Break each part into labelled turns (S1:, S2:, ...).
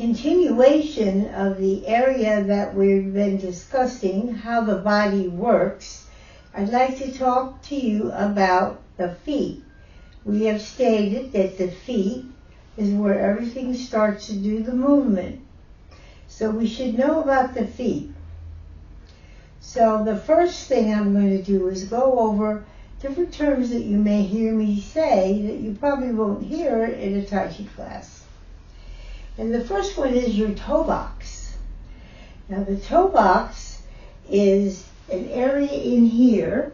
S1: continuation of the area that we've been discussing, how the body works, I'd like to talk to you about the feet. We have stated that the feet is where everything starts to do the movement. So we should know about the feet. So the first thing I'm going to do is go over different terms that you may hear me say that you probably won't hear in a Tai Chi class. And the first one is your toe box. Now the toe box is an area in here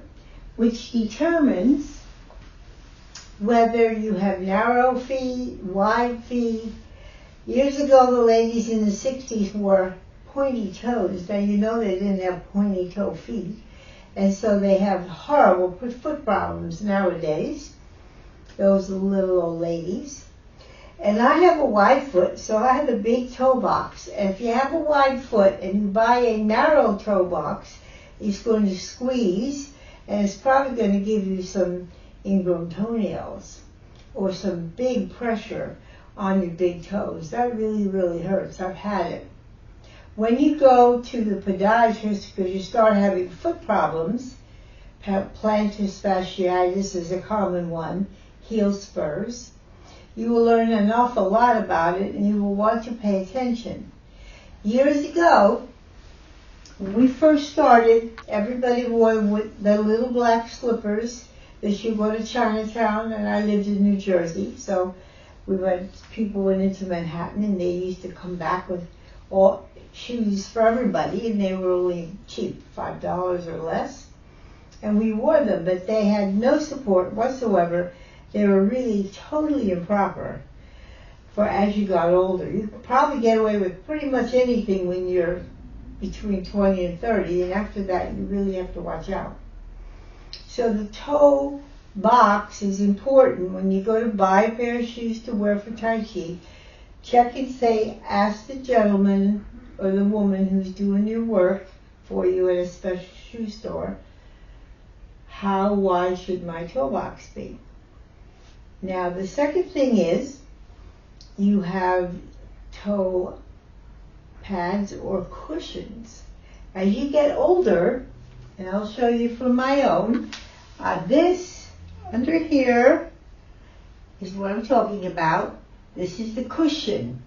S1: which determines whether you have narrow feet, wide feet. Years ago, the ladies in the 60s wore pointy toes. Now, you know they didn't have pointy toe feet. And so they have horrible foot problems nowadays, those little old ladies. And I have a wide foot, so I have a big toe box. And if you have a wide foot and you buy a narrow toe box, it's going to squeeze, and it's probably going to give you some ingrown toenails or some big pressure on your big toes. That really, really hurts. I've had it. When you go to the podiatrist because you start having foot problems, plantar fasciitis is a common one, heel spurs, you will learn an awful lot about it and you will want to pay attention. Years ago, when we first started, everybody wore the little black slippers that you go to Chinatown, and I lived in New Jersey, so people went into Manhattan and they used to come back with all shoes for everybody, and they were only cheap, $5 or less. And we wore them, but they had no support whatsoever. They were really totally improper for as you got older. You could probably get away with pretty much anything when you're between 20 and 30, and after that you really have to watch out. So the toe box is important. When you go to buy a pair of shoes to wear for Tai Chi, check and say, ask the gentleman or the woman who's doing your work for you at a special shoe store, how wide should my toe box be? Now the second thing is, you have toe pads or cushions. As you get older, and I'll show you from my own, this under here is what I'm talking about. This is the cushion.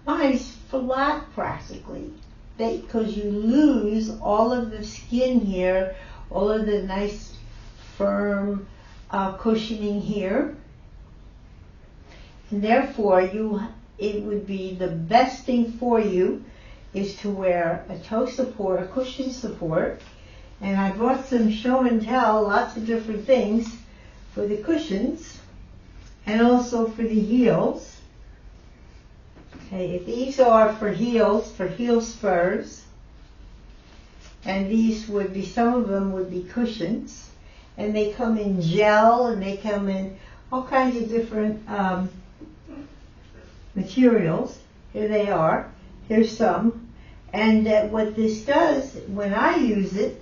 S1: Mine's flat practically, because you lose all of the skin here, all of the nice firm cushioning here. And therefore, it would be the best thing for you is to wear a toe support, a cushion support. And I brought some show and tell, lots of different things for the cushions and also for the heels. Okay, these are for heels, for heel spurs. And these would be, some of them would be cushions. And they come in gel, and they come in all kinds of different materials. Here they are. Here's some. And what this does, when I use it,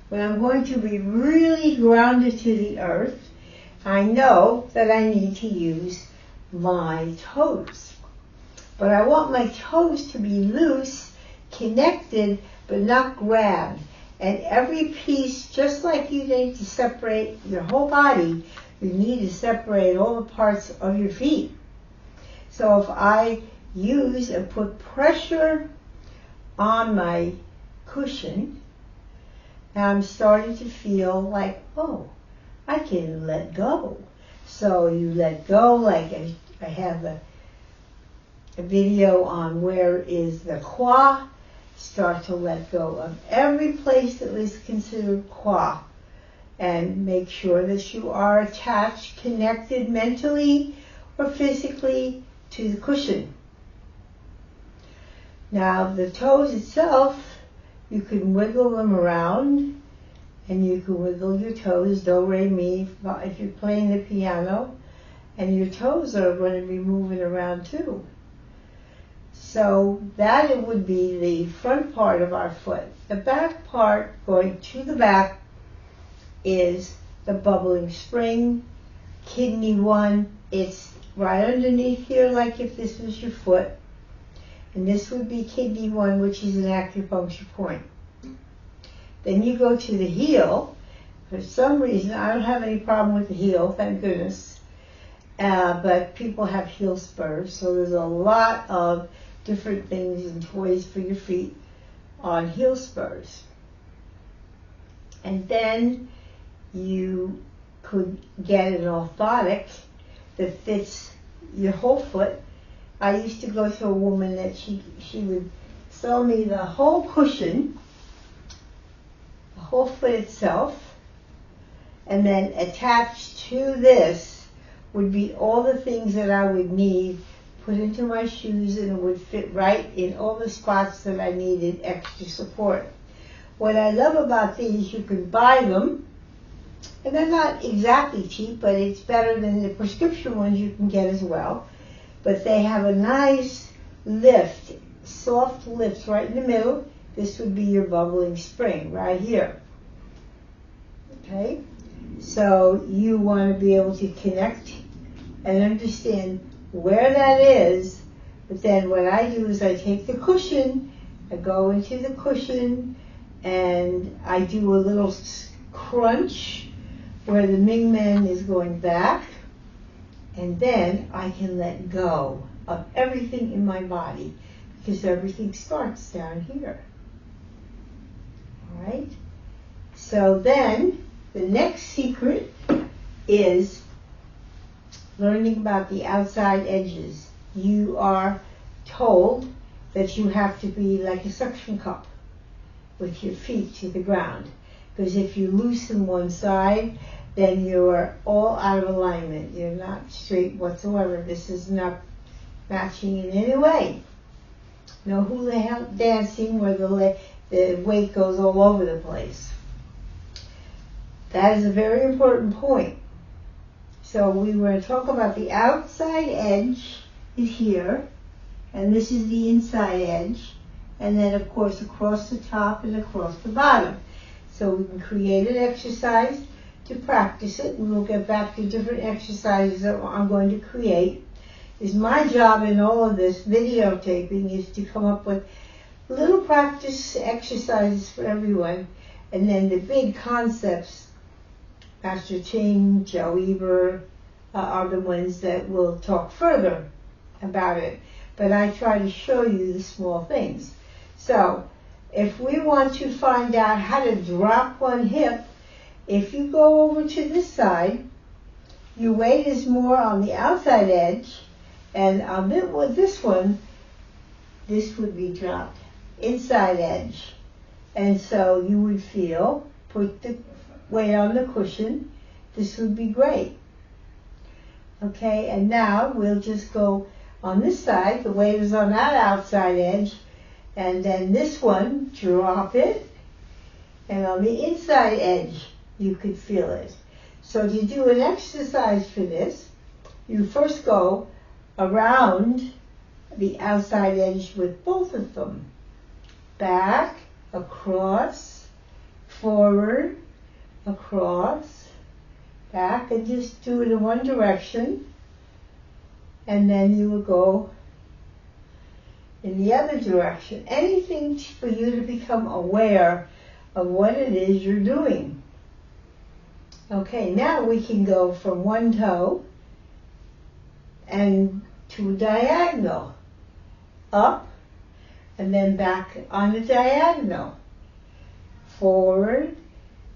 S1: when I'm going to be really grounded to the earth, I know that I need to use my toes. But I want my toes to be loose, connected, but not grabbed. And every piece, just like you need to separate your whole body, you need to separate all the parts of your feet. So if I use and put pressure on my cushion, now I'm starting to feel like, oh, I can let go. So you let go, like I have a video on where is the qua. Start to let go of every place that was considered qua. And make sure that you are attached, connected mentally or physically to the cushion. Now the toes itself, you can wiggle them around, and you can wiggle your toes, do, re, mi, if you're playing the piano, and your toes are going to be moving around too. So that it would be the front part of our foot. The back part, going to the back, is the bubbling spring, kidney one. It's right underneath here, like if this was your foot. And this would be kidney 1, which is an acupuncture point. Then you go to the heel. For some reason, I don't have any problem with the heel, thank goodness. But people have heel spurs, so there's a lot of different things and toys for your feet on heel spurs. And then you could get an orthotic that fits your whole foot. I used to go to a woman that she would sell me the whole cushion, the whole foot itself, and then attached to this would be all the things that I would need put into my shoes, and it would fit right in all the spots that I needed extra support. What I love about these, you can buy them, and they're not exactly cheap, but it's better than the prescription ones you can get as well. But they have a nice lift, soft lift right in the middle. This would be your bubbling spring right here. Okay? So you want to be able to connect and understand where that is. But then what I do is I take the cushion, I go into the cushion, and I do a little crunch where the Ming Men is going back, and then I can let go of everything in my body because everything starts down here. All right? So then the next secret is learning about the outside edges. You are told that you have to be like a suction cup with your feet to the ground. Because if you loosen one side, then you're all out of alignment. You're not straight whatsoever. This is not matching in any way. No hula dancing where the weight goes all over the place. That is a very important point. So we were going to talk about the outside edge is here, and this is the inside edge, and then of course across the top and across the bottom. So we can create an exercise to practice it, and we'll get back to different exercises that I'm going to create. Is my job in all of this videotaping is to come up with little practice exercises for everyone, and then the big concepts, Master Ching, Joe Eber, are the ones that will talk further about it. But I try to show you the small things. So if we want to find out how to drop one hip, if you go over to this side, your weight is more on the outside edge, and on this one, this would be dropped inside edge. And so you would feel, put the weight on the cushion, this would be great. Okay, and now we'll just go on this side, the weight is on that outside edge, and then this one, drop it, and on the inside edge, you could feel it. So to do an exercise for this, you first go around the outside edge with both of them. Back, across, forward, across, back, and just do it in one direction. And then you will go in the other direction. Anything for you to become aware of what it is you're doing. Okay, now we can go from one toe and to a diagonal. Up and then back on the diagonal. Forward,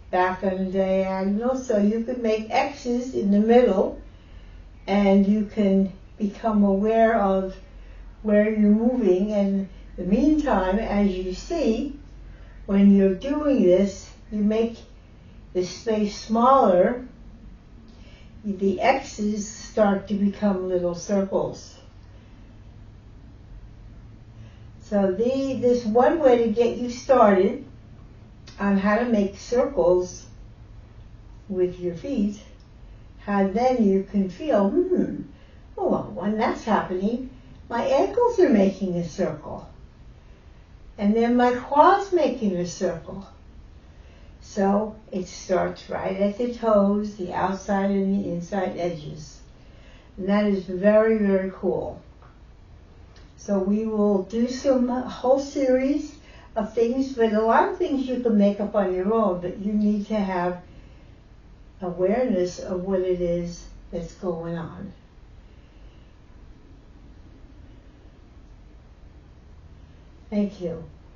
S1: back on the diagonal. So you can make X's in the middle, and you can become aware of where you're moving. And in the meantime, as you see, when you're doing this, you make the space smaller. The X's start to become little circles. So this one way to get you started on how to make circles with your feet, how then you can feel, oh, when that's happening, my ankles are making a circle. And then my quads making a circle. So it starts right at the toes, the outside and the inside edges. And that is very, very cool. So we will do some whole series of things, but a lot of things you can make up on your own, but you need to have awareness of what it is that's going on. Thank you.